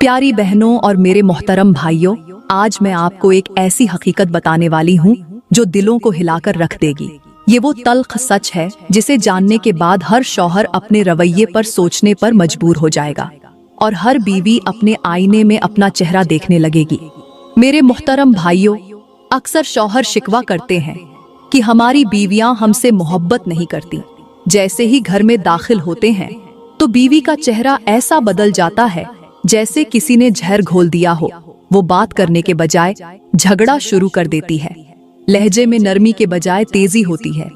प्यारी बहनों और मेरे मोहतरम भाइयों, आज मैं आपको एक ऐसी हकीकत बताने वाली हूँ जो दिलों को हिलाकर रख देगी। ये वो तल्ख सच है जिसे जानने के बाद हर शौहर अपने रवैये पर सोचने पर मजबूर हो जाएगा और हर बीवी अपने आईने में अपना चेहरा देखने लगेगी। मेरे मोहतरम भाइयों, अक्सर शौहर शिकवा करते हैं कि हमारी बीवियां हमसे मोहब्बत नहीं करती। जैसे ही घर में दाखिल होते हैं तो बीवी का चेहरा ऐसा बदल जाता है जैसे किसी ने जहर घोल दिया हो। वो बात करने के बजाय झगड़ा शुरू कर देती है। लहजे में नरमी के बजाय तेजी होती है।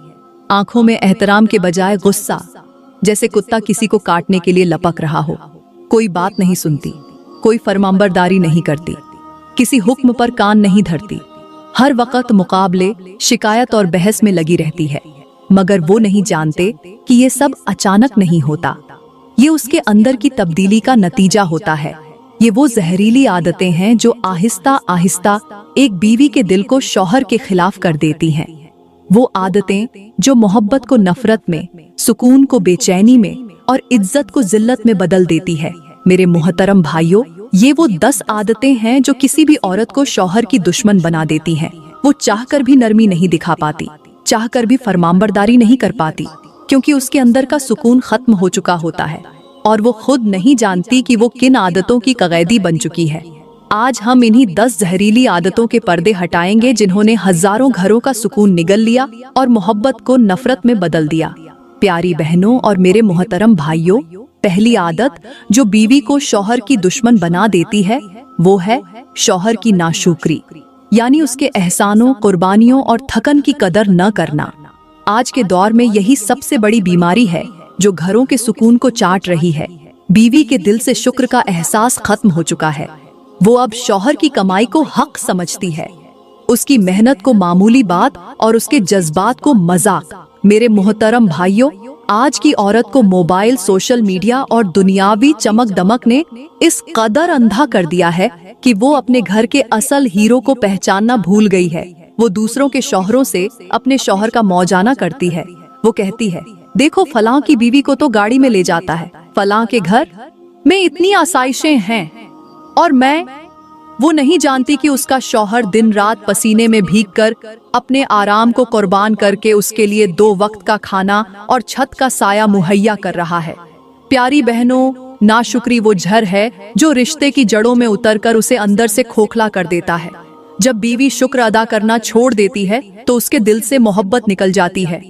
आंखों में एहतराम के बजाय गुस्सा, जैसे कुत्ता किसी को काटने के लिए लपक रहा हो। कोई बात नहीं सुनती, कोई फरमाबरदारी नहीं करती, किसी हुक्म पर कान नहीं धरती। हर वक्त मुकाबले, शिकायत और बहस में लगी रहती है। मगर वो नहीं जानते कि ये सब अचानक नहीं होता। ये उसके अंदर की तब्दीली का नतीजा होता है। ये वो जहरीली आदतें हैं जो आहिस्ता आहिस्ता एक बीवी के दिल को शौहर के खिलाफ कर देती हैं। वो आदतें जो मोहब्बत को नफरत में, सुकून को बेचैनी में और इज्जत को जिल्लत में बदल देती है। मेरे मोहतरम भाइयों, ये वो 10 आदतें हैं जो किसी भी औरत को शौहर की दुश्मन बना देती हैं। वो चाहकर भी नरमी नहीं दिखा पाती, चाहकर भी फरमाबरदारी नहीं कर पाती, क्योंकि उसके अंदर का सुकून खत्म हो चुका होता है और वो खुद नहीं जानती कि वो किन आदतों की कैदी बन चुकी है। आज हम इन्हीं 10 जहरीली आदतों के पर्दे हटाएंगे जिन्होंने हजारों घरों का सुकून निगल लिया और मोहब्बत को नफरत में बदल दिया। प्यारी बहनों और मेरे मोहतरम भाइयों, पहली आदत जो बीवी को शौहर की दुश्मन बना देती है वो है शौहर की नाशुक्री, यानी उसके एहसानों, कुर्बानियों और थकन की कदर न करना। आज के दौर में यही सबसे बड़ी बीमारी है जो घरों के सुकून को चाट रही है। बीवी के दिल से शुक्र का एहसास खत्म हो चुका है। वो अब शौहर की कमाई को हक समझती है, उसकी मेहनत को मामूली बात और उसके जज्बात को मजाक। मेरे मोहतरम भाइयों, आज की औरत को मोबाइल, सोशल मीडिया और दुनियावी चमक दमक ने इस कदर अंधा कर दिया है कि वो अपने घर के असल हीरो को पहचानना भूल गई है। वो दूसरों के शौहरों से अपने शौहर का मौजाना करती है। वो कहती है, देखो फलां की बीवी को तो गाड़ी में ले जाता है, फलां के घर में इतनी आसाइशें हैं, और वो नहीं जानती कि उसका शौहर दिन रात पसीने में भीगकर अपने आराम को कुर्बान करके उसके लिए 2 वक्त का खाना और छत का साया मुहैया कर रहा है। प्यारी बहनों, नाशुक्री वो जहर है जो रिश्ते की जड़ों में उतरकर उसे अंदर से खोखला कर देता है। जब बीवी शुक्र अदा करना छोड़ देती है तो उसके दिल से मोहब्बत निकल जाती है,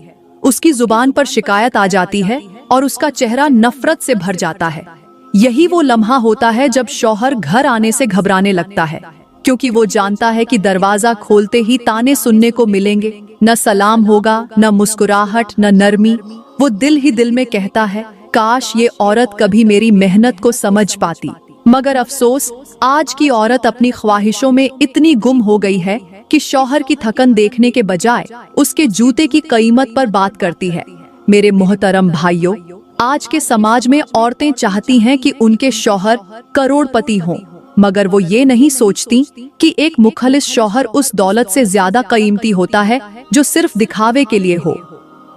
उसकी जुबान पर शिकायत आ जाती है और उसका चेहरा नफरत से भर जाता है। यही वो लम्हा होता है जब शौहर घर आने से घबराने लगता है, क्योंकि वो जानता है कि दरवाजा खोलते ही ताने सुनने को मिलेंगे। न सलाम होगा, न मुस्कुराहट, न नरमी। वो दिल ही दिल में कहता है, काश ये औरत कभी मेरी मेहनत को समझ पाती। मगर अफसोस, आज की औरत अपनी ख्वाहिशों में इतनी गुम हो गई है कि शौहर की थकन देखने के बजाय उसके जूते की कीमत पर बात करती है। मेरे मोहतरम भाइयों, आज के समाज में औरतें चाहती हैं कि उनके शौहर करोड़पति हों, मगर वो ये नहीं सोचती कि एक मुखलिस शौहर उस दौलत से ज्यादा कीमती होता है जो सिर्फ दिखावे के लिए हो।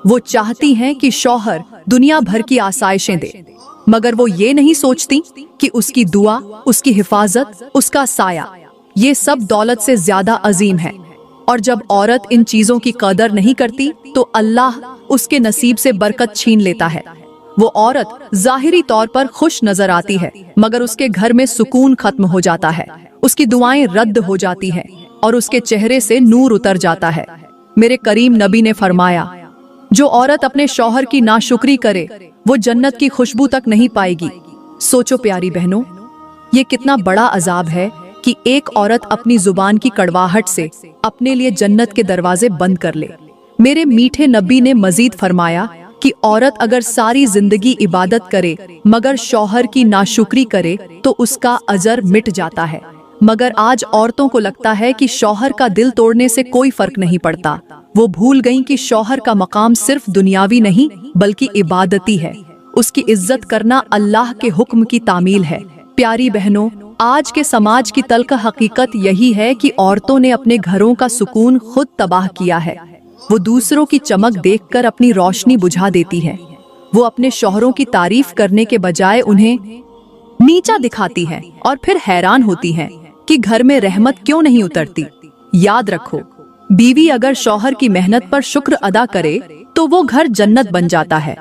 वो चाहती हैं कि शौहर दुनिया भर की आसाइशें दे, मगर वो ये नहीं सोचती कि उसकी दुआ, उसकी हिफाजत, उसका साया, ये सब दौलत से ज्यादा अजीम है। और जब औरत इन चीजों की कदर नहीं करती तो अल्लाह उसके नसीब से बरकत छीन लेता है। वो औरत जाहिरी तौर पर खुश नजर आती है, मगर उसके घर में सुकून खत्म हो जाता है, उसकी दुआएं रद्द हो जाती हैं और उसके चेहरे से नूर उतर जाता है। मेरे करीम नबी ने फरमाया, जो औरत अपने शौहर की नाशुक्री करे वो जन्नत की खुशबू तक नहीं पाएगी। सोचो प्यारी बहनों, ये कितना बड़ा अजाब है कि एक औरत अपनी जुबान की कड़वाहट से अपने लिए जन्नत के दरवाजे बंद कर ले। मेरे मीठे नबी ने मजीद फरमाया कि औरत अगर सारी जिंदगी इबादत करे मगर शौहर की नाशुक्री करे तो उसका अजर मिट जाता है। मगर आज औरतों को लगता है कि शौहर का दिल तोड़ने से कोई फर्क नहीं पड़ता। वो भूल गईं कि शौहर का मकाम सिर्फ दुनियावी नहीं बल्कि इबादती है। उसकी इज्जत करना अल्लाह के हुक्म की तामील है। प्यारी बहनों, आज के समाज की तल्ख हकीकत यही है कि औरतों ने अपने घरों का सुकून खुद तबाह किया है। वो दूसरों की चमक देखकर अपनी रोशनी बुझा देती है। वो अपने शौहरों की तारीफ करने के बजाय उन्हें नीचा दिखाती हैं और फिर हैरान होती हैं कि घर में रहमत क्यों नहीं उतरती। याद रखो, बीवी अगर शौहर की मेहनत पर शुक्र अदा करे तो वो घर जन्नत बन जाता है,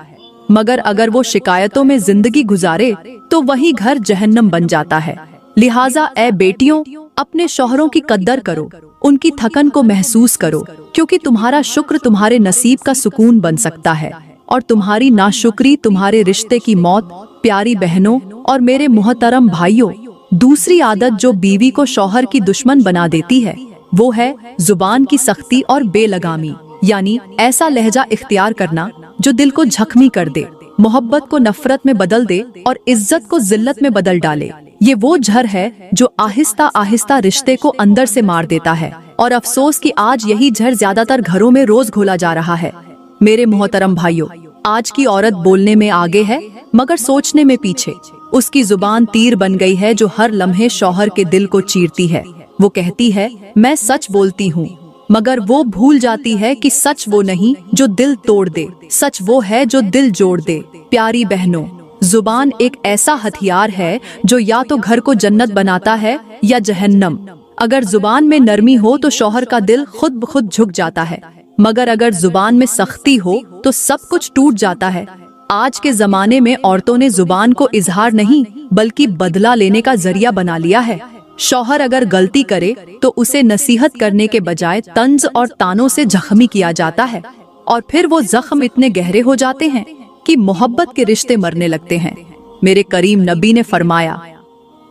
मगर अगर वो शिकायतों में जिंदगी गुजारे तो वही घर जहन्नम बन जाता है। लिहाजा ए बेटियों, अपने शौहरों की कद्र करो, उनकी थकन को महसूस करो, क्योंकि तुम्हारा शुक्र तुम्हारे नसीब का सुकून बन सकता है और तुम्हारी नाशुक्री तुम्हारे रिश्ते की मौत। प्यारी बहनों और मेरे मुहतरम भाइयों, दूसरी आदत जो बीवी को शौहर की दुश्मन बना देती है वो है जुबान की सख्ती और बेलगामी, यानी ऐसा लहजा इख्तियार करना जो दिल को जख्मी कर दे, मोहब्बत को नफरत में बदल दे और इज्जत को जिल्लत में बदल डाले। ये वो जहर है जो आहिस्ता आहिस्ता रिश्ते को अंदर से मार देता है, और अफसोस कि आज यही जहर ज्यादातर घरों में रोज घोला जा रहा है। मेरे मोहतरम भाइयों, आज की औरत बोलने में आगे है मगर सोचने में पीछे। उसकी जुबान तीर बन गई है जो हर लम्हे शौहर के दिल को चीरती है। वो कहती है मैं सच बोलती हूँ, मगर वो भूल जाती है कि सच वो नहीं जो दिल तोड़ दे, सच वो है जो दिल जोड़ दे। प्यारी बहनों, जुबान एक ऐसा हथियार है जो या तो घर को जन्नत बनाता है या जहन्नम। अगर जुबान में नरमी हो तो शौहर का दिल खुद ब खुद झुक जाता है, मगर अगर जुबान में सख्ती हो तो सब कुछ टूट जाता है। आज के जमाने में औरतों ने जुबान को इजहार नहीं बल्कि बदला लेने का जरिया बना लिया है। शौहर अगर गलती करे तो उसे नसीहत करने के बजाय तंज और तानों से जख्मी किया जाता है, और फिर वो जख्म इतने गहरे हो जाते हैं कि मोहब्बत के रिश्ते मरने लगते हैं। मेरे करीम नबी ने फरमाया,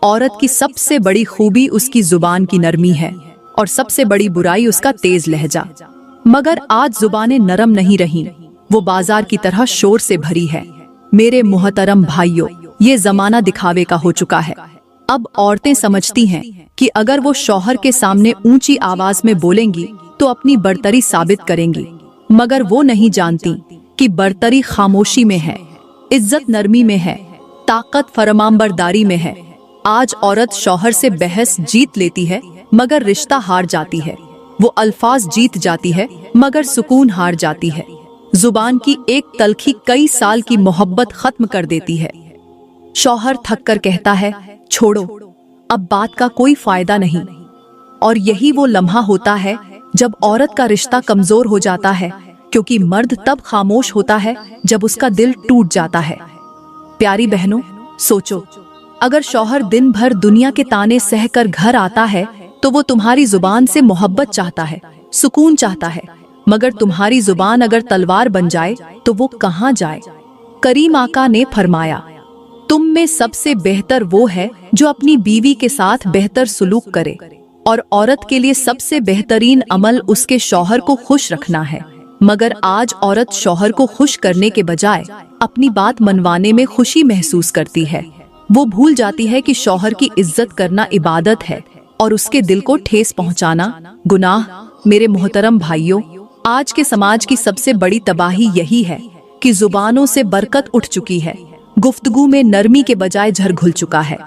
औरत की सबसे बड़ी खूबी उसकी जुबान की नरमी है और सबसे बड़ी बुराई उसका तेज लहजा। मगर आज जुबानें नरम नहीं रहीं, वो बाजार की तरह शोर से भरी है। मेरे मुहतरम भाइयों, ये जमाना दिखावे का हो चुका है। अब औरतें समझती हैं कि अगर वो शौहर के सामने ऊंची आवाज में बोलेंगी तो अपनी बर्तरी साबित करेंगी, मगर वो नहीं जानती कि बर्तरी खामोशी में है, इज्जत नरमी में है, ताकत फरमाबरदारी में है। आज औरत शौहर से बहस जीत लेती है मगर रिश्ता हार जाती है, वो अल्फाज जीत जाती है मगर सुकून हार जाती है। जुबान की एक तलखी कई साल की मोहब्बत खत्म कर देती है। शौहर थक कर कहता है छोड़ो, अब बात का कोई फायदा नहीं, और यही वो लम्हा होता है जब औरत का रिश्ता कमजोर हो जाता है, क्योंकि मर्द तब खामोश होता है जब उसका दिल टूट जाता है। प्यारी बहनों, सोचो, अगर शौहर दिन भर दुनिया के ताने सहकर घर आता है तो वो तुम्हारी जुबान से मोहब्बत चाहता है, सुकून चाहता है, मगर तुम्हारी जुबान अगर तलवार बन जाए तो वो कहाँ जाए। करीम आका ने फरमाया, तुम में सबसे बेहतर वो है जो अपनी बीवी के साथ बेहतर सुलूक करे, और औरत के लिए सबसे बेहतरीन अमल उसके शौहर को खुश रखना है। मगर आज औरत शौहर को खुश करने के बजाय अपनी बात मनवाने में खुशी महसूस करती है। वो भूल जाती है कि शौहर की इज्जत करना इबादत है और उसके दिल को ठेस पहुंचाना गुनाह। मेरे मोहतरम भाइयों, आज के समाज की सबसे बड़ी तबाही यही है कि जुबानों से बरकत उठ चुकी है, गुफ्तगू में नरमी के बजाय झर घुल चुका है।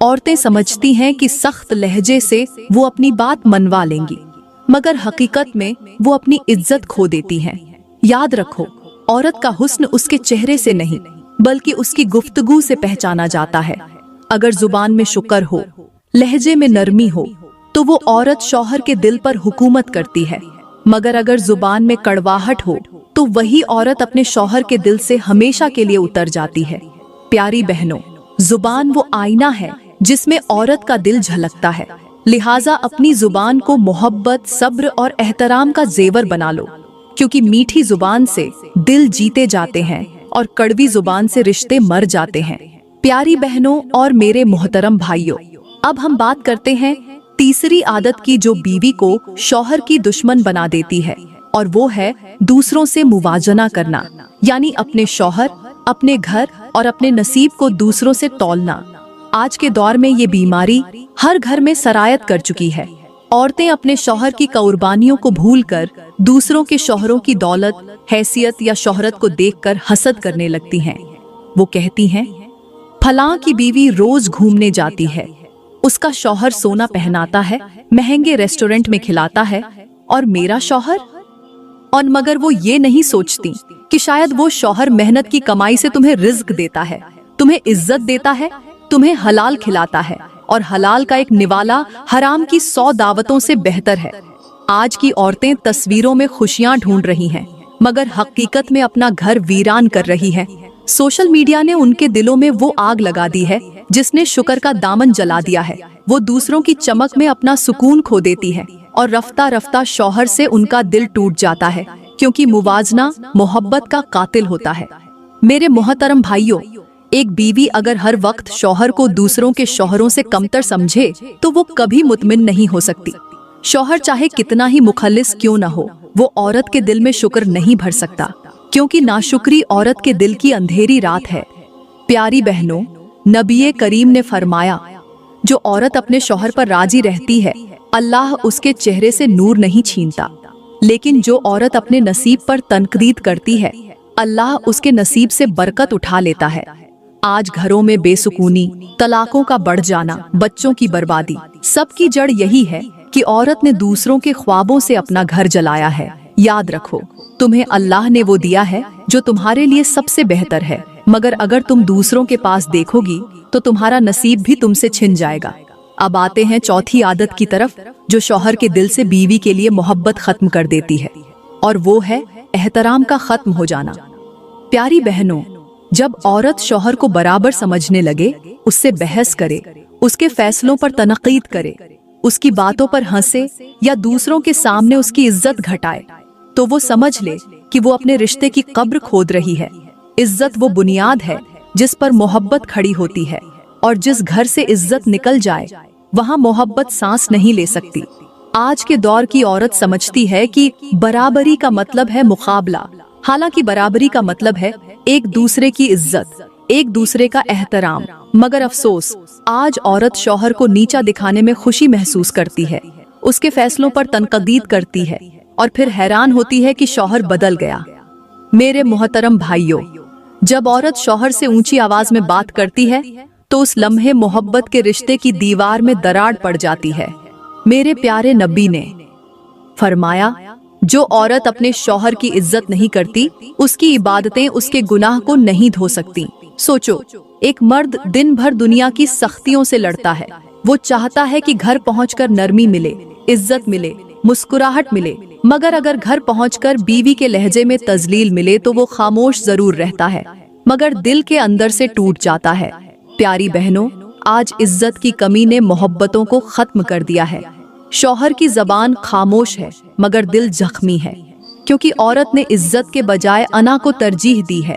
औरतें समझती हैं कि सख्त लहजे से वो अपनी बात मनवा लेंगी, मगर हकीकत में वो अपनी इज्जत खो देती हैं। याद रखो, औरत का हुस्न उसके चेहरे से नहीं बल्कि उसकी गुफ्तगू से पहचाना जाता है। अगर जुबान में शुक्र हो, लहजे में नरमी हो, तो वो औरत शौहर के दिल पर हुकूमत करती है, मगर अगर जुबान में कड़वाहट हो तो वही औरत अपने शौहर के दिल से हमेशा के लिए उतर जाती है। प्यारी बहनों, जुबान वो आईना है जिसमें औरत का दिल झलकता है, लिहाजा अपनी जुबान को मोहब्बत, सब्र और एहतराम का जेवर बना लो, क्योंकि मीठी जुबान से दिल जीते जाते हैं और कड़वी जुबान से रिश्ते मर जाते हैं। प्यारी बहनों और मेरे मोहतरम भाइयों, अब हम बात करते हैं तीसरी आदत की जो बीवी को शौहर की दुश्मन बना देती है, और वो है दूसरों से मुवाजना करना, यानी अपने शौहर, अपने घर और अपने नसीब को दूसरों से तौलना। आज के दौर में ये बीमारी हर घर में सरायत कर चुकी है। औरतें अपने शौहर की कुर्बानियों को भूलकर दूसरों के शौहरों की दौलत, हैसियत या शोहरत को देखकर हसद करने लगती हैं। वो कहती हैं, फलां की बीवी रोज घूमने जाती है, उसका शौहर सोना पहनाता है, महंगे रेस्टोरेंट में खिलाता है, और मेरा शौहर। और मगर वो ये नहीं सोचती कि शायद वो शौहर मेहनत की कमाई से तुम्हें रिज्क देता है, तुम्हें इज्जत देता है, तुम्हें हलाल खिलाता है और हलाल का एक निवाला हराम की 100 दावतों से बेहतर है। आज की औरतें तस्वीरों में खुशियां ढूंढ रही हैं, मगर हकीकत में अपना घर वीरान कर रही हैं। सोशल मीडिया ने उनके दिलों में वो आग लगा दी है जिसने शुक्र का दामन जला दिया है। वो दूसरों की चमक में अपना सुकून खो देती है और रफ्ता रफ्ता शौहर से उनका दिल टूट जाता है, क्योंकि मुवाजना मोहब्बत का कातिल होता है। मेरे मोहतरम भाइयों, एक बीवी अगर हर वक्त शौहर को दूसरों के शौहरों से कमतर समझे तो वो कभी मुतमिन नहीं हो सकती। शौहर चाहे कितना ही मुखल्लिस क्यों न हो, वो औरत के दिल में शुक्र नहीं भर सकता, क्योंकि नाशुक्री औरत के दिल की अंधेरी रात है। प्यारी बहनों, नबी करीम ने फरमाया, जो औरत अपने शौहर पर राजी रहती है अल्लाह उसके चेहरे से नूर नहीं छीनता, लेकिन जो औरत अपने नसीब पर तनकीद करती है अल्लाह उसके नसीब से बरकत उठा लेता है। आज घरों में बेसुकूनी, तलाकों का बढ़ जाना, बच्चों की बर्बादी, सबकी जड़ यही है कि औरत ने दूसरों के ख्वाबों से अपना घर जलाया है। याद रखो, तुम्हें अल्लाह ने वो दिया है जो तुम्हारे लिए सबसे बेहतर है, मगर अगर तुम दूसरों के पास देखोगी तो तुम्हारा नसीब भी तुमसे छिन जाएगा। अब आते हैं चौथी आदत की तरफ, जो शौहर के दिल से बीवी के लिए मोहब्बत खत्म कर देती है, और वो है एहतराम का खत्म हो जाना। प्यारी बहनों, जब औरत शौहर को बराबर समझने लगे, उससे बहस करे, उसके फैसलों पर तनकीद करे, उसकी बातों पर हंसे या दूसरों के सामने उसकी इज्जत घटाए, तो वो समझ ले कि वो अपने रिश्ते की कब्र खोद रही है। इज्जत वो बुनियाद है जिस पर मोहब्बत खड़ी होती है, और जिस घर से इज्जत निकल जाए वहाँ मोहब्बत सांस नहीं ले सकती। आज के दौर की औरत समझती है कि बराबरी का मतलब है मुकाबला, हालांकि बराबरी का मतलब है एक दूसरे की इज्जत, एक दूसरे का एहतराम। मगर अफसोस, आज औरत शौहर को नीचा दिखाने में खुशी महसूस करती है, उसके फैसलों पर तनकीद करती है और फिर हैरान होती है कि शौहर बदल गया। मेरे मोहतरम भाइयों, जब औरत शौहर से ऊंची आवाज में बात करती है तो उस लम्हे मोहब्बत के रिश्ते की दीवार में दरार पड़ जाती है। मेरे प्यारे नबी ने फरमाया, जो औरत अपने शौहर की इज्जत नहीं करती, उसकी इबादतें उसके गुनाह को नहीं धो सकती। सोचो, एक मर्द दिन भर दुनिया की सख्तियों से लड़ता है, वो चाहता है कि घर पहुंचकर नरमी मिले, इज्जत मिले, मुस्कुराहट मिले, मगर अगर घर पहुंचकर बीवी के लहजे में तजलील मिले तो वो खामोश जरूर रहता है, मगर दिल के अंदर से टूट जाता है। प्यारी बहनों, आज इज्जत की कमी ने मोहब्बतों को खत्म कर दिया है। शौहर की जबान खामोश है मगर दिल जख्मी है, क्योंकि औरत ने इज्जत के बजाय अना को तरजीह दी है।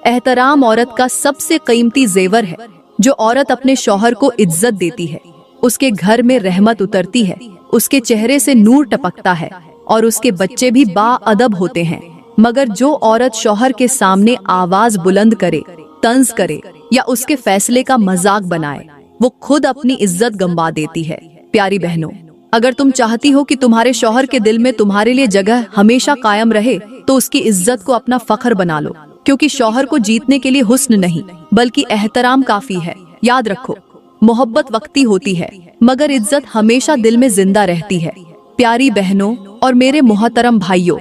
एहतराम औरत का सबसे कीमती जेवर है। जो औरत अपने शौहर को इज्जत देती है, उसके घर में रहमत उतरती है, उसके चेहरे से नूर टपकता है और उसके बच्चे भी बाअदब होते हैं। मगर जो औरत शौहर के सामने आवाज बुलंद करे, तंज करे या उसके फैसले का मजाक बनाए, वो खुद अपनी इज्जत गंवा देती है। प्यारी बहनों, अगर तुम चाहती हो कि तुम्हारे शौहर के दिल में तुम्हारे लिए जगह हमेशा कायम रहे, तो उसकी इज्जत को अपना फख्र बना लो, क्योंकि शौहर को जीतने के लिए हुस्न नहीं बल्कि एहतराम काफी है। याद रखो, मोहब्बत वक्ती होती है मगर इज्जत हमेशा दिल में जिंदा रहती है। प्यारी बहनों और मेरे मोहतरम भाइयों,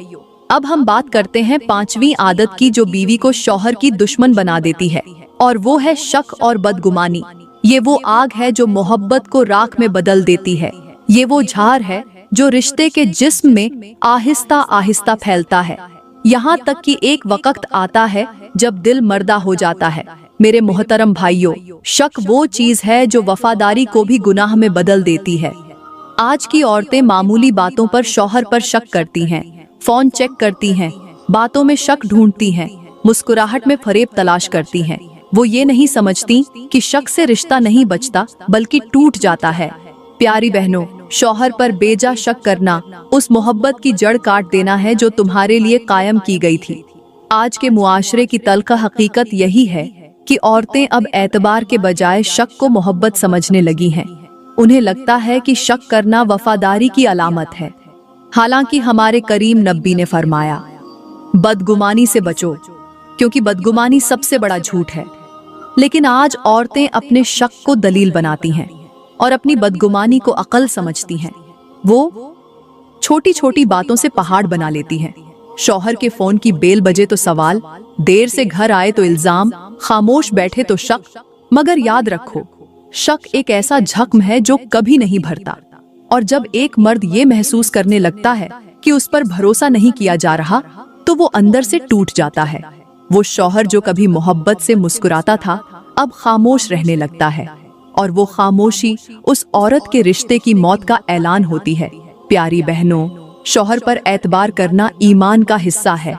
अब हम बात करते हैं पांचवी आदत की, जो बीवी को शौहर की दुश्मन बना देती है, और वो है शक और बदगुमानी। ये वो आग है जो मोहब्बत को राख में बदल देती है। ये वो झार है जो रिश्ते के जिस्म में आहिस्ता आहिस्ता फैलता है, यहाँ तक कि एक वक्त आता है जब दिल मर्दा हो जाता है। मेरे मोहतरम भाइयों, शक वो चीज है जो वफादारी को भी गुनाह में बदल देती है। आज की औरतें मामूली बातों पर शौहर पर शक करती हैं, फोन चेक करती हैं, बातों में शक ढूंढती हैं, मुस्कुराहट में फरेब तलाश करती हैं। वो ये नहीं समझती कि शक से रिश्ता नहीं बचता बल्कि टूट जाता है। प्यारी बहनों, शौहर पर बेजा शक करना उस मोहब्बत की जड़ काट देना है जो तुम्हारे लिए कायम की गई थी। आज के मुआशरे की तल्ख हकीकत यही है कि औरतें अब एतबार के बजाय शक को मोहब्बत समझने लगी हैं। उन्हें लगता है कि शक करना वफादारी की अलामत है, हालांकि हमारे करीम नबी ने फरमाया, बदगुमानी से बचो, क्योंकि बदगुमानी सबसे बड़ा झूठ है। लेकिन आज औरतें अपने शक को दलील बनाती हैं और अपनी बदगुमानी को अकल समझती हैं। वो छोटी छोटी बातों से पहाड़ बना लेती हैं। शौहर के फोन की बेल बजे तो सवाल, देर से घर आए तो इल्जाम, खामोश बैठे तो शक। मगर याद रखो, शक एक ऐसा जख्म है जो कभी नहीं भरता, और जब एक मर्द ये महसूस करने लगता है कि उस पर भरोसा नहीं किया जा रहा, तो वो अंदर से टूट जाता है। वो शौहर जो कभी मोहब्बत से मुस्कुराता था, अब खामोश रहने लगता है, और वो खामोशी उस औरत के रिश्ते की मौत का ऐलान होती है। प्यारी बहनों, शौहर पर एतबार करना ईमान का हिस्सा है।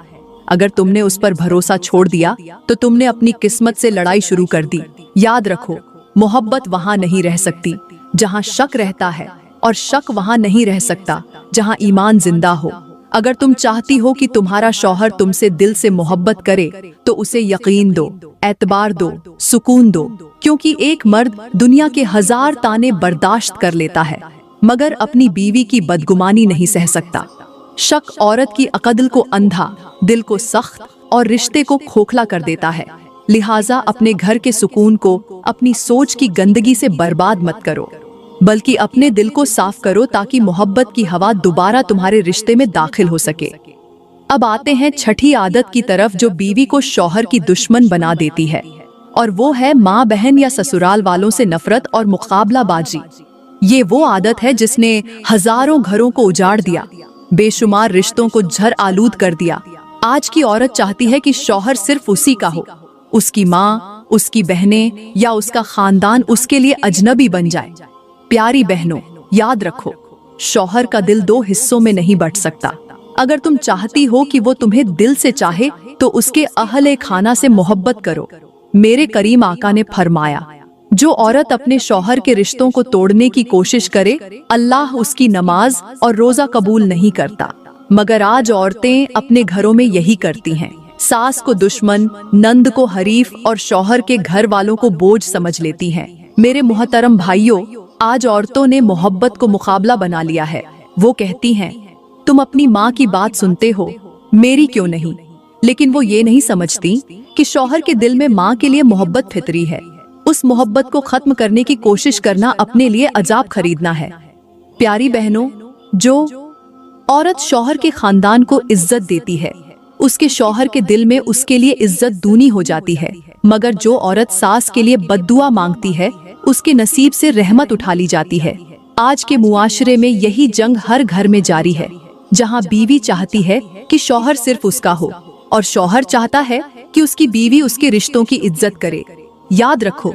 अगर तुमने उस पर भरोसा छोड़ दिया तो तुमने अपनी किस्मत से लड़ाई शुरू कर दी। याद रखो, मोहब्बत वहां नहीं रह सकती जहां शक रहता है, और शक वहां नहीं रह सकता जहां ईमान जिंदा हो। अगर तुम चाहती हो कि तुम्हारा शौहर तुमसे दिल से मोहब्बत करे, तो उसे यकीन दो, एतबार दो, सुकून दो, क्योंकि एक मर्द दुनिया के 1000 ताने बर्दाश्त कर लेता है, मगर अपनी बीवी की बदगुमानी नहीं सह सकता। शक औरत की अक्ल को अंधा, दिल को सख्त और रिश्ते को खोखला कर देता है। लिहाजा अपने घर के सुकून को अपनी सोच की गंदगी से बर्बाद मत करो, बल्कि अपने दिल को साफ करो ताकि मोहब्बत की हवा दोबारा तुम्हारे रिश्ते में दाखिल हो सके। अब आते हैं छठी आदत की तरफ जो बीवी को शौहर की दुश्मन बना देती है, और वो है माँ बहन या ससुराल वालों से नफरत और मुकाबलाबाजी। ये वो आदत है जिसने हजारों घरों को उजाड़ दिया, बेशुमार रिश्तों को झर आलूद कर दिया। आज की औरत चाहती है कि शौहर सिर्फ उसी का हो, उसकी माँ, उसकी बहनें या उसका खानदान उसके लिए अजनबी बन जाए। प्यारी बहनों, याद रखो, शौहर का दिल 2 हिस्सों में नहीं बंट सकता। अगर तुम चाहती हो कि वो तुम्हें दिल से चाहे, तो उसके अहले खाना से मोहब्बत करो। मेरे करीम आका ने फरमाया, जो औरत अपने शौहर के रिश्तों को तोड़ने की कोशिश करे, अल्लाह उसकी नमाज और रोजा कबूल नहीं करता। मगर आज औरतें अपने घरों में यही करती हैं। सास को दुश्मन, नंद को हरीफ और शौहर के घर वालों को बोझ समझ लेती हैं। मेरे मोहतरम भाइयों, आज औरतों ने मोहब्बत को मुकाबला बना लिया है। वो कहती हैं, तुम अपनी माँ की बात सुनते हो, मेरी क्यों नहीं? लेकिन वो ये नहीं समझती कि शौहर के दिल में माँ के लिए मोहब्बत फितरी है। उस मोहब्बत को खत्म करने की कोशिश करना अपने लिए अजाब खरीदना है। प्यारी बहनों, जो औरत शौहर के खानदान को इज्जत देती है, उसके शौहर के दिल में उसके लिए इज्जत दूनी हो जाती है। मगर जो औरत सास के लिए बद्दुआ मांगती है, उसके नसीब से रहमत उठा ली जाती है। आज के मुआशरे में यही जंग हर घर में जारी है, जहां बीवी चाहती है कि शौहर सिर्फ उसका हो, और शौहर चाहता है कि उसकी बीवी उसके रिश्तों की इज्जत करे। याद रखो,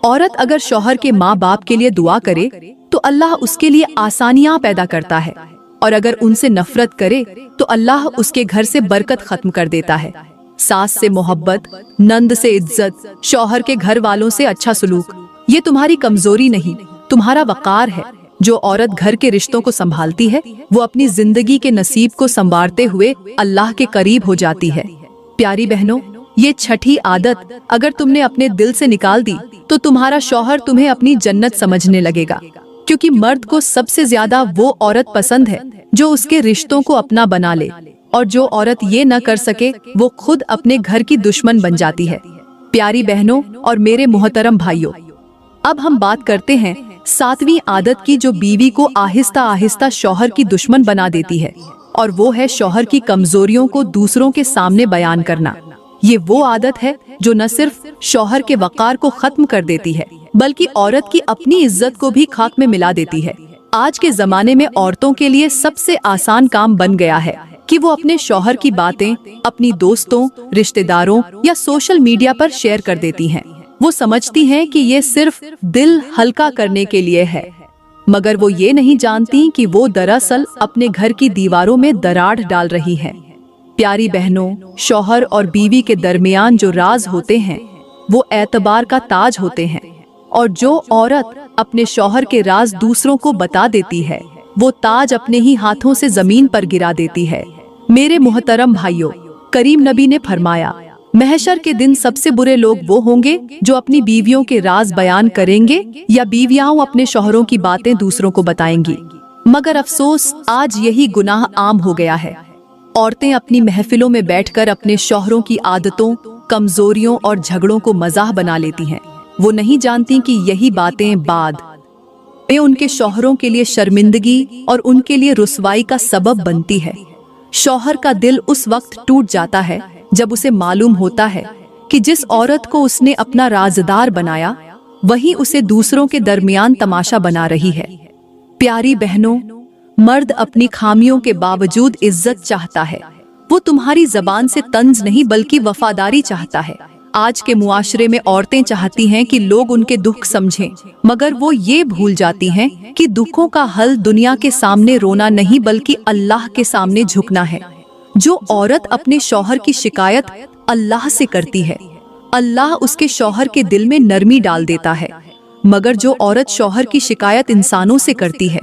औरत अगर शौहर के माँ बाप के लिए दुआ करे, तो अल्लाह उसके लिए आसानियां पैदा करता है, और अगर उनसे नफरत करे तो अल्लाह उसके घर से बरकत खत्म कर देता है। सास से मोहब्बत, नंद से इज्जत, शौहर के घर वालों से अच्छा सलूक, ये तुम्हारी कमजोरी नहीं, तुम्हारा वकार है। जो औरत घर के रिश्तों को संभालती है, वो अपनी जिंदगी के नसीब को संवारते हुए अल्लाह के करीब हो जाती है। प्यारी बहनों, ये छठी आदत अगर तुमने अपने दिल से निकाल दी, तो तुम्हारा शौहर तुम्हें अपनी जन्नत समझने लगेगा, क्योंकि मर्द को सबसे ज्यादा वो औरत पसंद है जो उसके रिश्तों को अपना बना ले, और जो औरत ये न कर सके, वो खुद अपने घर की दुश्मन बन जाती है। प्यारी बहनों और मेरे मोहतरम भाइयों, अब हम बात करते हैं 7वीं आदत की, जो बीवी को आहिस्ता आहिस्ता शौहर की दुश्मन बना देती है, और वो है शौहर की कमजोरियों को दूसरों के सामने बयान करना। ये वो आदत है जो न सिर्फ शौहर के वकार को खत्म कर देती है, बल्कि औरत की अपनी इज्जत को भी खाक में मिला देती है। आज के जमाने में औरतों के लिए सबसे आसान काम बन गया है कि वो अपने शौहर की बातें अपनी दोस्तों, रिश्तेदारों या सोशल मीडिया पर शेयर कर देती हैं। वो समझती हैं कि ये सिर्फ दिल हल्का करने के लिए है, मगर वो ये नहीं जानती कि वो दरअसल अपने घर की दीवारों में दरार डाल रही है। प्यारी बहनों, शौहर और बीवी के दरमियान जो राज होते हैं, वो एतबार का ताज होते हैं, और जो औरत अपने शौहर के राज दूसरों को बता देती है, वो ताज अपने ही हाथों से जमीन पर गिरा देती है। मेरे मोहतरम भाइयों, करीम नबी ने फरमाया, महशर के दिन सबसे बुरे लोग वो होंगे जो अपनी बीवियों के राज बयान करेंगे, या बीवियां अपने शौहरों की बातें दूसरों को बताएंगी। मगर अफसोस, आज यही गुनाह आम हो गया है। औरतें अपनी महफिलों में बैठकर अपने शौहरों की आदतों, कमजोरियों और झगड़ों को मजाह बना लेती हैं। वो नहीं जानती कि यही बातें बाद में उनके शौहरों के लिए शर्मिंदगी और उनके लिए रुसवाई का सबब बनती है। शौहर का दिल उस वक्त टूट जाता है जब उसे मालूम होता है कि जिस औरत को उसने अपना राजदार बनाया, वही उसे दूसरों के दरमियान तमाशा बना रही है। प्यारी बहनों, मर्द अपनी खामियों के बावजूद इज्जत चाहता है। वो तुम्हारी जबान से तंज नहीं बल्कि वफादारी चाहता है। आज के मुआशरे में औरतें चाहती हैं कि लोग उनके दुख समझें, मगर वो ये भूल जाती हैं कि दुखों का हल दुनिया के सामने रोना नहीं बल्कि अल्लाह के सामने झुकना है। जो औरत अपने शौहर की शिकायत अल्लाह से करती है, अल्लाह उसके शौहर के दिल में नरमी डाल देता है। मगर जो औरत शौहर की शिकायत इंसानों से करती है,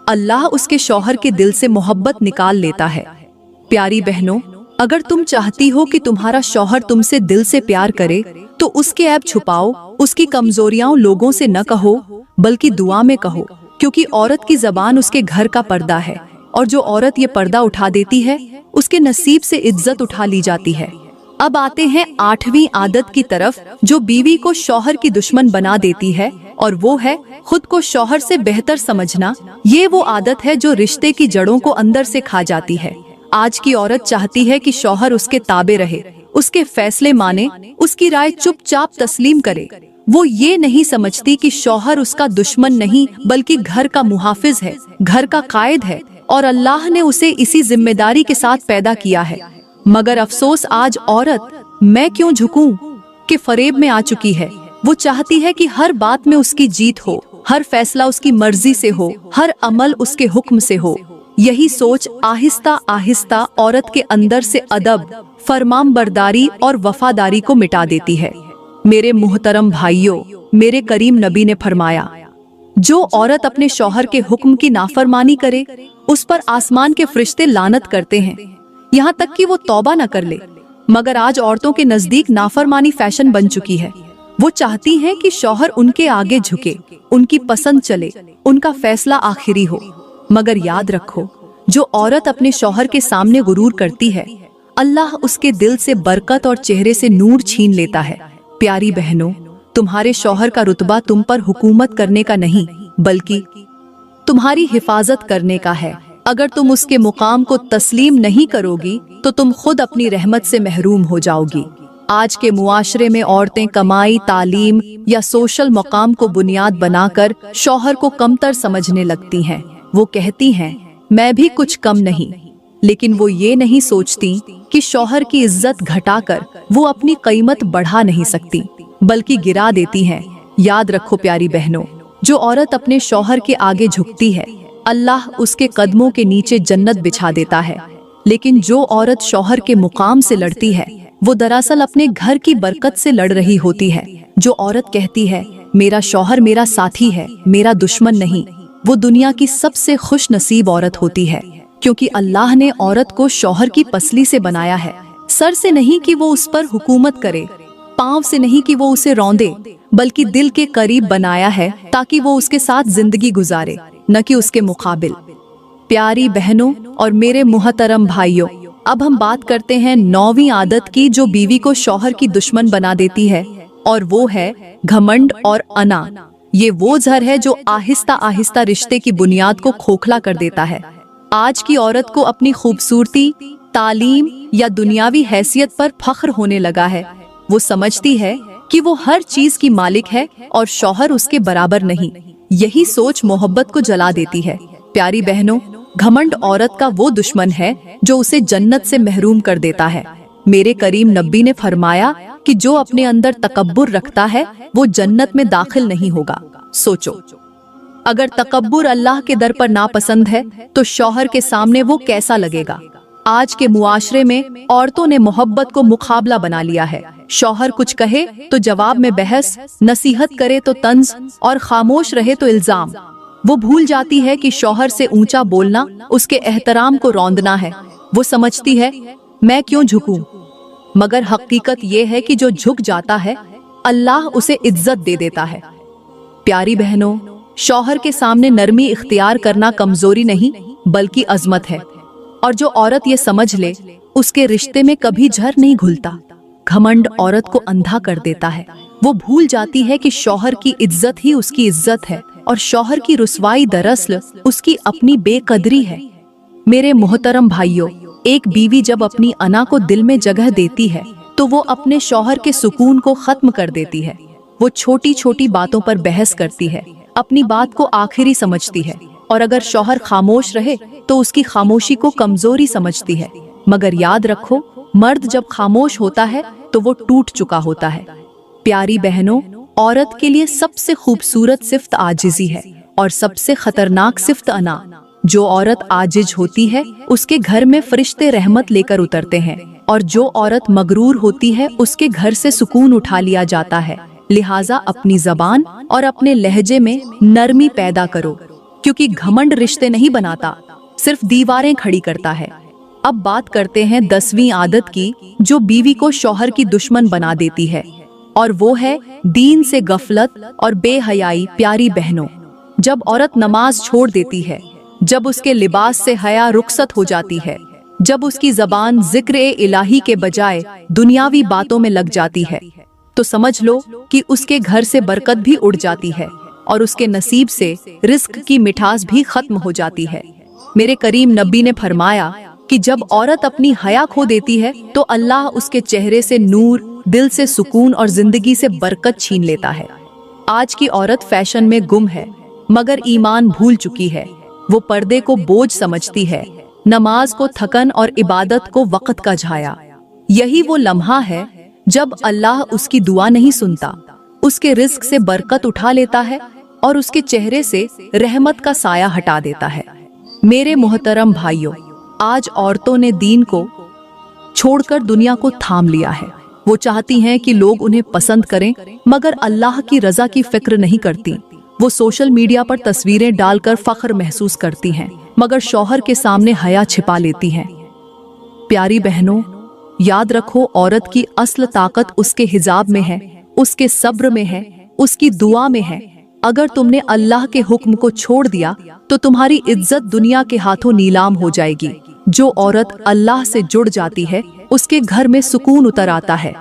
अल्लाह उसके शौहर के दिल से मोहब्बत निकाल लेता है। प्यारी बहनों, अगर तुम चाहती हो कि तुम्हारा शौहर तुमसे दिल से प्यार करे, तो उसके ऐब छुपाओ, उसकी कमजोरियां लोगों से न कहो बल्कि दुआ में कहो, क्योंकि औरत की जबान उसके घर का पर्दा है, और जो औरत ये पर्दा उठा देती है उसके नसीब से इज्जत उठा ली जाती है। अब आते हैं 8वीं आदत की तरफ, जो बीवी को शौहर की दुश्मन बना देती है, और वो है खुद को शौहर से बेहतर समझना। ये वो आदत है जो रिश्ते की जड़ों को अंदर से खा जाती है। आज की औरत चाहती है कि शौहर उसके ताबे रहे, उसके फैसले माने, उसकी राय चुपचाप तस्लीम करे। वो ये नहीं समझती कि शौहर उसका दुश्मन नहीं बल्कि घर का मुहाफिज है, घर का कायद है, और अल्लाह ने उसे इसी जिम्मेदारी के साथ पैदा किया है। मगर अफसोस, आज औरत मैं क्यों झुकूं के फरेब में आ चुकी है। वो चाहती है कि हर बात में उसकी जीत हो, हर फैसला उसकी मर्जी से हो, हर अमल उसके हुक्म से हो। यही सोच आहिस्ता आहिस्ता औरत के अंदर से अदब, फरमानबरदारी और वफादारी को मिटा देती है। मेरे मुहतरम भाइयों, मेरे करीम नबी ने फरमाया, जो औरत अपने शौहर के हुक्म की नाफरमानी करे, उस पर आसमान के फरिश्ते लानत करते हैं, यहाँ तक कि वो तौबा न कर ले। मगर आज औरतों के नजदीक नाफरमानी फैशन बन चुकी है। वो चाहती हैं कि शौहर उनके आगे झुके, उनकी पसंद चले, उनका फैसला आखिरी हो। मगर याद रखो, जो औरत अपने शौहर के सामने गुरूर करती है, अल्लाह उसके दिल से बरकत और चेहरे से नूर छीन लेता है। प्यारी बहनों, तुम्हारे शौहर का रुतबा तुम पर हुकूमत करने का नहीं बल्कि तुम्हारी हिफाजत करने का है। अगर तुम उसके मुकाम को तस्लीम नहीं करोगी तो तुम खुद अपनी रहमत से महरूम हो जाओगी। आज के मुआशरे में औरतें कमाई, तालीम या सोशल मकाम को बुनियाद बनाकर शौहर को कमतर समझने लगती हैं। वो कहती हैं, मैं भी कुछ कम नहीं, लेकिन वो ये नहीं सोचती कि शौहर की इज्जत घटाकर वो अपनी कीमत बढ़ा नहीं सकती बल्कि गिरा देती हैं। याद रखो प्यारी बहनों, जो औरत अपने शौहर के आगे झुकती है, अल्लाह उसके कदमों के नीचे जन्नत बिछा देता है। लेकिन जो औरत शौहर के मुकाम से लड़ती है, वो दरअसल अपने घर की बरकत से लड़ रही होती है। जो औरत कहती है, मेरा शौहर मेरा साथी है, मेरा दुश्मन नहीं, वो दुनिया की सबसे खुश नसीब औरत होती है, क्योंकि अल्लाह ने औरत को शौहर की पसली से बनाया है। सर से नहीं कि वो उस पर हुकूमत करे, पांव से नहीं कि वो उसे रौंदे, बल्कि दिल के करीब बनाया है ताकि वो उसके साथ जिंदगी गुजारे, न कि उसके मुकाबिल। प्यारी बहनों और मेरे मुहतरम भाइयों, अब हम बात करते हैं 9वीं आदत की, जो बीवी को शौहर की दुश्मन बना देती है, और वो है घमंड और अना। ये वो जहर है जो आहिस्ता आहिस्ता रिश्ते की बुनियाद को खोखला कर देता है। आज की औरत को अपनी खूबसूरती, तालीम या दुनियावी हैसियत पर फख्र होने लगा है। वो समझती है कि वो हर चीज की मालिक है और शौहर उसके बराबर नहीं। यही सोच मोहब्बत को जला देती है। प्यारी बहनों, घमंड औरत का वो दुश्मन है जो उसे जन्नत से महरूम कर देता है। मेरे करीम नबी ने फरमाया कि जो अपने अंदर तकब्बुर रखता है वो जन्नत में दाखिल नहीं होगा। सोचो, अगर तकब्बुर अल्लाह के दर पर नापसंद है तो शौहर के सामने वो कैसा लगेगा। आज के मुआशरे में औरतों ने मोहब्बत को मुकाबला बना लिया है। शौहर कुछ कहे तो जवाब में बहस, नसीहत करे तो तंज और खामोश रहे तो इल्जाम। वो भूल जाती है कि शौहर से ऊंचा बोलना उसके एहतराम को रौंदना है। वो समझती है, मैं क्यों झुकूं, मगर हकीकत ये है कि जो झुक जाता है अल्लाह उसे इज्जत दे देता है। प्यारी बहनों, शौहर के सामने नरमी इख्तियार करना कमजोरी नहीं बल्कि अजमत है, और जो औरत ये समझ ले उसके रिश्ते में कभी झर नहीं घुलता। घमंड औरत को अंधा कर देता है। वो भूल जाती है कि शौहर की इज्जत ही उसकी इज्जत है और शौहर की रुसवाई दरअसल उसकी अपनी बेकदरी है। मेरे मोहतरम भाइयों, एक बीवी जब अपनी अना को दिल में जगह देती है तो वो अपने शौहर के सुकून को खत्म कर देती है। वो छोटी छोटी बातों पर बहस करती है, अपनी बात को आखिरी समझती है, और अगर शौहर खामोश रहे तो उसकी खामोशी को कमजोरी समझती है। मगर याद रखो, मर्द जब खामोश होता है तो वो टूट चुका होता है। प्यारी बहनों, औरत के लिए सबसे खूबसूरत सिफ्त आजिज़ी है और सबसे खतरनाक सिफ्त अना। जो औरत आजिज होती है उसके घर में फरिश्ते रहमत लेकर उतरते हैं, और जो औरत मगरूर होती है उसके घर से सुकून उठा लिया जाता है। लिहाजा अपनी जबान और अपने लहजे में नरमी पैदा करो, क्योंकि घमंड रिश्ते नहीं बनाता, सिर्फ दीवारें खड़ी करता है। अब बात करते हैं 10वीं आदत की, जो बीवी को शौहर की दुश्मन बना देती है, और वो है दीन से गफलत और बेहयाई। प्यारी बहनों, जब औरत नमाज छोड़ देती है, जब उसके लिबास से हया रुखसत हो जाती है, जब उसकी जबान जिक्र इलाही के बजाय दुनियावी बातों में लग जाती है, तो समझ लो कि उसके घर से बरकत भी उड़ जाती है और उसके नसीब से रिस्क की मिठास भी खत्म हो जाती है। मेरे करीम नबी ने फरमाया कि जब औरत अपनी हया खो देती है तो अल्लाह उसके चेहरे से नूर, दिल से सुकून और जिंदगी से बरकत छीन लेता है। आज की औरत फैशन में गुम है, मगर ईमान भूल चुकी है। वो पर्दे को बोझ समझती है, नमाज को थकन और इबादत को वक्त का झाया। यही वो लम्हा है जब अल्लाह उसकी दुआ नहीं सुनता, उसके रिस्क से बरकत उठा लेता है और उसके चेहरे से रहमत का साया हटा देता है। मेरे मोहतरम भाइयों, आज औरतों ने दीन को छोड़कर दुनिया को थाम लिया है। वो चाहती हैं कि लोग उन्हें पसंद करें, मगर अल्लाह की रजा की फिक्र नहीं करती। वो सोशल मीडिया पर तस्वीरें डालकर फख्र महसूस करती हैं, मगर शौहर के सामने हया छिपा लेती हैं। प्यारी बहनों, याद रखो, औरत की असल ताकत उसके हिजाब में है, उसके सब्र में है, उसकी दुआ में है। अगर तुमने अल्लाह के हुक्म को छोड़ दिया तो तुम्हारी इज्जत दुनिया के हाथों नीलाम हो जाएगी। जो औरत अल्लाह से जुड़ जाती है उसके घर में सुकून उतर आता है।